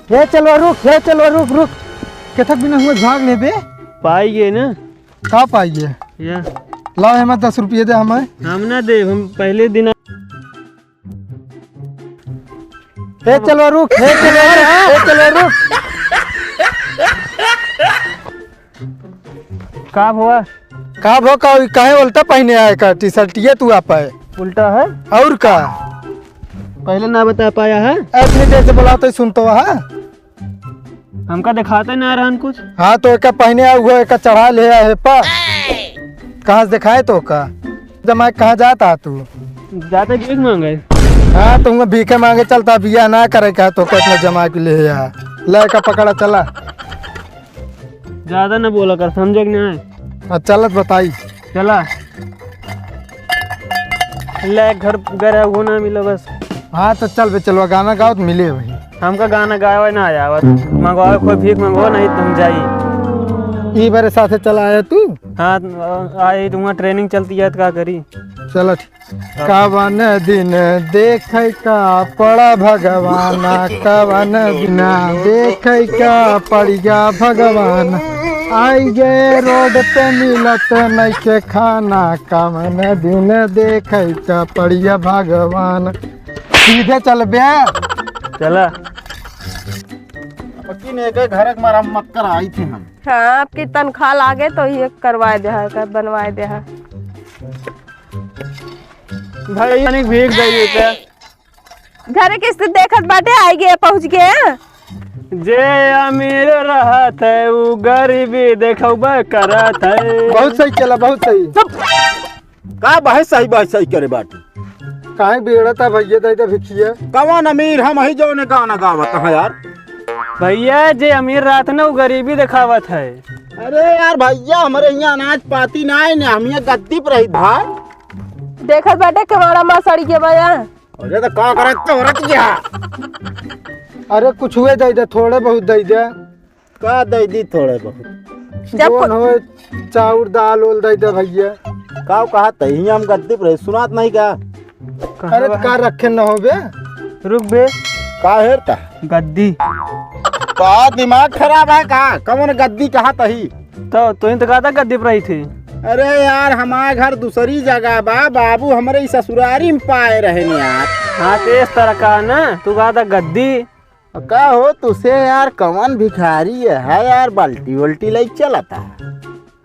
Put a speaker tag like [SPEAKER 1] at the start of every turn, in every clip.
[SPEAKER 1] हे चलो रुक रुक केथक बिना हुए भाग ले बे
[SPEAKER 2] पाइए ना
[SPEAKER 1] का पाइए
[SPEAKER 2] या
[SPEAKER 1] लाओ हमें 10 रुपये दे हमें
[SPEAKER 2] हम ना दे हम पहले दिन
[SPEAKER 1] हे चलो रुक
[SPEAKER 2] का हुआ
[SPEAKER 1] का भो का काहे उल्टा पहने आए का टी शर्ट ये तू आप है
[SPEAKER 2] उल्टा है
[SPEAKER 1] और का
[SPEAKER 2] पहले ना बता पाया है
[SPEAKER 1] अपनी जैसे बोला तो सुन तो हाँ
[SPEAKER 2] हमका दिखाते ना रहन कुछ
[SPEAKER 1] हाँ तो एक पहने आया हुआ एक चढ़ा ले आया है पा कहाँ से दिखाए तो का जमा कहाँ जाता तू
[SPEAKER 2] जाते भीख मांगे
[SPEAKER 1] हाँ तुम भीखे मांगे चलता बिया ना करे का तो कितना जमा के ले आ ले का पकड़ा चला
[SPEAKER 2] ज्यादा ना बोला कर समझे कि नहीं
[SPEAKER 1] चलत बताई
[SPEAKER 2] चला ले घर घर वो ना मिला बस
[SPEAKER 1] हाँ तो चल बे चलवा गाना गाओ तो मिले वही
[SPEAKER 2] हमका गाना गावा ना आया मंगवाओ कोई भीख मंगवाओ नहीं तो हम जाई
[SPEAKER 1] ई बारे साथे चला आया तू
[SPEAKER 2] हाँ आई तुम ट्रेनिंग चलती है तो का करी
[SPEAKER 1] चल कवन दिन देख का पड़ा भगवान कवन बिना देख का पड़िया भगवान आई गे रोड पे मिलत नहीं के खाना कवन दिन देख का पड़िया भगवान सीधे चल बे
[SPEAKER 2] चला
[SPEAKER 3] ने घर मरम्मत कर आई थी हम।
[SPEAKER 4] हाँ आपकी तनख्वाह लागे तो ये करवाए दे है बनवाए दे है
[SPEAKER 2] भाई भीख दे क्या
[SPEAKER 4] घर की स्थिति देखत बाटे आई गए पहुँच गए
[SPEAKER 2] जे अमीर रहत है वो गरीबी देखबे करत है
[SPEAKER 1] बहुत सही चला बहुत सही
[SPEAKER 3] का बहस सही करे बाटी
[SPEAKER 1] काहे बेड़ता भैया दादा भिखिया
[SPEAKER 3] कवन अमीर हम ही जो ने गाना गावत है यार
[SPEAKER 2] भैया जे अमीर रहत ना वो गरीबी दिखावत है
[SPEAKER 3] अरे यार भैया हमारे यहाँ अनाज पाती ना है हम यहाँ गद्दी पर रही भाई
[SPEAKER 4] देखत बाटे कमाड़ा मां सड़ी के भैया
[SPEAKER 3] अरे तो का करत तो औरत क्या
[SPEAKER 1] अरे कुछ हुए दादा थोड़े बहुत दे दे
[SPEAKER 3] का दे दी थोड़े बहुत
[SPEAKER 1] जोन हो चाउर दाल ओल दे दे भैया
[SPEAKER 3] का कहा तही हम गद्दी पर सुनात नहीं का
[SPEAKER 1] अरे तो का रखे न हो बे
[SPEAKER 2] रुक बे
[SPEAKER 3] का हेरता
[SPEAKER 2] गद्दी
[SPEAKER 3] का दिमाग खराब है का कौन गद्दी कहा तही
[SPEAKER 2] तो कहा था गद्दी पर आई थी
[SPEAKER 3] अरे यार हमारे घर दूसरी जगह बा बाबू हमारे ससुरारी में पाए रहे ने यार
[SPEAKER 2] हाँ तो इस तरह का ना तू कहा था गद्दी
[SPEAKER 3] का हो तुसे यार कौन भिखारी है यार बाल्टी वल्टी लेके चला था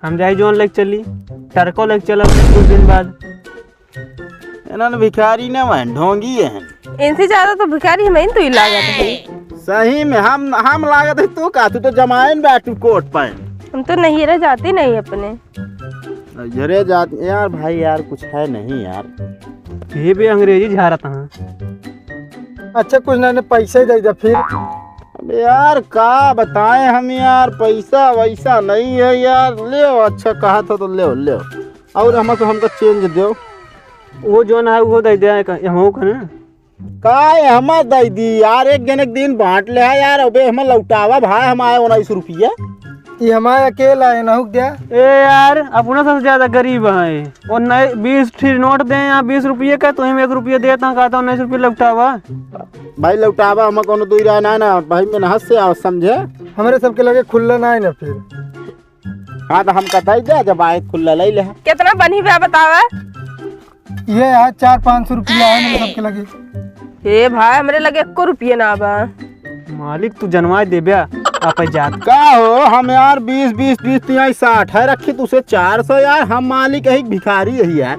[SPEAKER 2] हम जाई जोन लेके चली टरको लेके चला कुछ दिन बाद
[SPEAKER 3] इन्होंने भिखारी ने वह ढोंगी है
[SPEAKER 4] इनसे ज्यादा तो भिखारी हमें तो ही लागत है
[SPEAKER 3] सही में हम लागत है तू का तू तो जमाइन बैठू कोट पाए
[SPEAKER 4] हम तो नहीं रह जाते नहीं अपने
[SPEAKER 3] जरे जात यार भाई यार कुछ है नहीं यार
[SPEAKER 2] ये भी अंग्रेजी झारत है
[SPEAKER 1] अच्छा कुछ ना पैसे दे दे फिर
[SPEAKER 3] अबे यार का बताएं हम यार पैसा वैसा नहीं है यार ले अच्छा कहा था तो ले और हमको चेंज दो
[SPEAKER 2] वो जो ना है वो दे दे हमो का ना
[SPEAKER 3] का हम दे दी यार एक दिन बांट ले है यार अबे हम लौटावा भाई हम आए 19 रुपया
[SPEAKER 1] ये हमारे अकेला है ना दिया
[SPEAKER 2] ए यार अपना सबसे ज्यादा गरीब है और 20 नोट दे या 20 रुपये का तो हम 1 रुपया देता कहता 19 रुपये लौटावा
[SPEAKER 3] भाई लौटावा हम कोनो दूर रहना ना भाई में हंस से आओ समझे
[SPEAKER 1] हमारे सबके लगे खुल्ला ना है ना फिर
[SPEAKER 3] हाँ तो हम कटाई दे जब आए खुला ले ले
[SPEAKER 4] कितना बनी हुआ बतावा
[SPEAKER 1] ये यार 400-500 रुपया है मेरे सबके लगे
[SPEAKER 4] हे भाई हमारे लगे 1 रुपये ना बा
[SPEAKER 2] मालिक तू जनवा दे ब्या आप जात
[SPEAKER 3] का हो हम यार 20 60 है रखी तुझे 400 यार हम मालिक है भिखारी है यार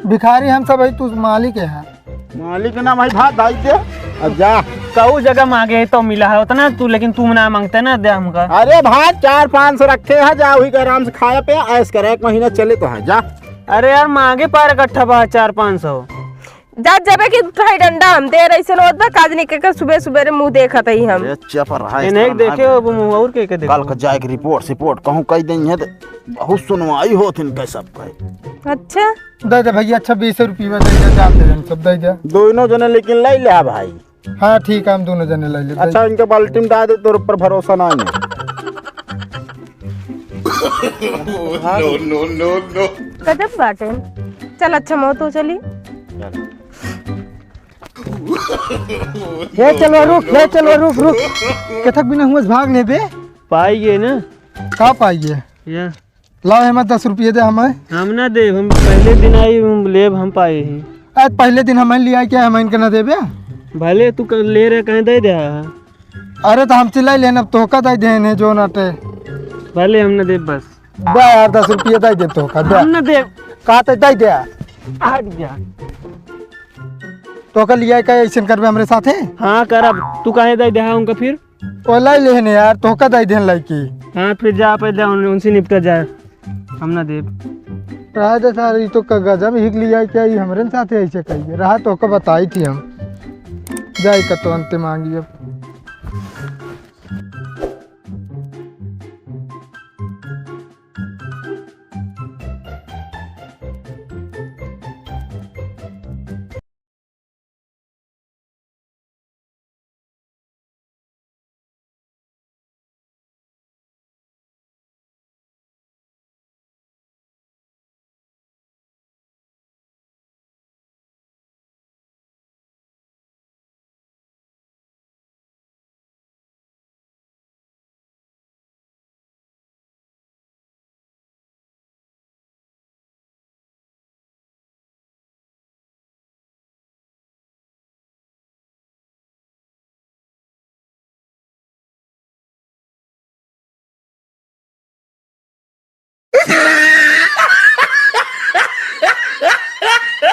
[SPEAKER 1] भिखारी हम सब है तू मालिक है
[SPEAKER 3] मालिक ना भाई भात दाई दे अब जा
[SPEAKER 2] कऊ जगह मांगे तो मिला है उतना तू लेकिन तू ना मांगते ना दे हमका
[SPEAKER 3] अरे भात 400-500 रखे है जा वही आराम से खाया पे ऐस करे 1 महीना चले तो है जा
[SPEAKER 2] अरे यार मांगे पार इकट्ठा बा 400-500
[SPEAKER 4] जा जबे की उठाई डंडा हम दे रही से नोट बा काजनी के सुबह रे मुंह देखत ही हम
[SPEAKER 3] चपर है
[SPEAKER 2] नहीं देखे वो मुंह और के देखे
[SPEAKER 3] कल का जाए के रिपोर्ट कहूं कह देई है बहुत सुनवाई होत इनके सब के
[SPEAKER 4] अच्छा
[SPEAKER 1] दे दे भैया 26 रुपया दे दे जाते हैं सब दे दे
[SPEAKER 3] दोनों जने लेकिन ले ले भाई
[SPEAKER 1] हाँ ठीक है हम दोनों जने ले ले
[SPEAKER 3] अच्छा इनके बाल्टी में डाल दे तो ऊपर भरोसा ना है
[SPEAKER 4] नो गजब बाटे चल अच्छा मो तो चली
[SPEAKER 1] हे चलो रुक रुक कथक बिना हुआ भाग ले बे
[SPEAKER 2] पाइए ना
[SPEAKER 1] का पाइए
[SPEAKER 2] या
[SPEAKER 1] लाओ हमें 10 रुपये दे हमें
[SPEAKER 2] हम ना दे, हम पहले दिन आई हम लेब हम पाए ही।
[SPEAKER 1] आज पहले दिन हमें लिया क्या हमें इनके ना देबे
[SPEAKER 2] भले तू ले रहे कहीं दे दे।
[SPEAKER 1] अरे तो हम चिल्लाई लेना तोहका दे देने जो नाटे
[SPEAKER 2] भले हम ना दे बस।
[SPEAKER 1] दे यार 10 रुपये दे दे तोहका दे
[SPEAKER 2] हम ना दे।
[SPEAKER 1] का तो दे दे
[SPEAKER 2] हट जा।
[SPEAKER 1] तोहका लिया क्या ऐसे करबे हमरे साथे
[SPEAKER 2] हाँ करब, तू कहे दे दे उनका फिर।
[SPEAKER 1] ओ लाई लेने यार तोहका दे देन लाइकी
[SPEAKER 2] हाँ फिर जा पे जा उनसे निपटा जाए, हम ना दे।
[SPEAKER 1] रहा दे सारी तो गजब हिक लिया क्या ये हमरे साथे ऐसे कहिए रहा तोहका बताई थी हम जाई का तो अंत मांगी अब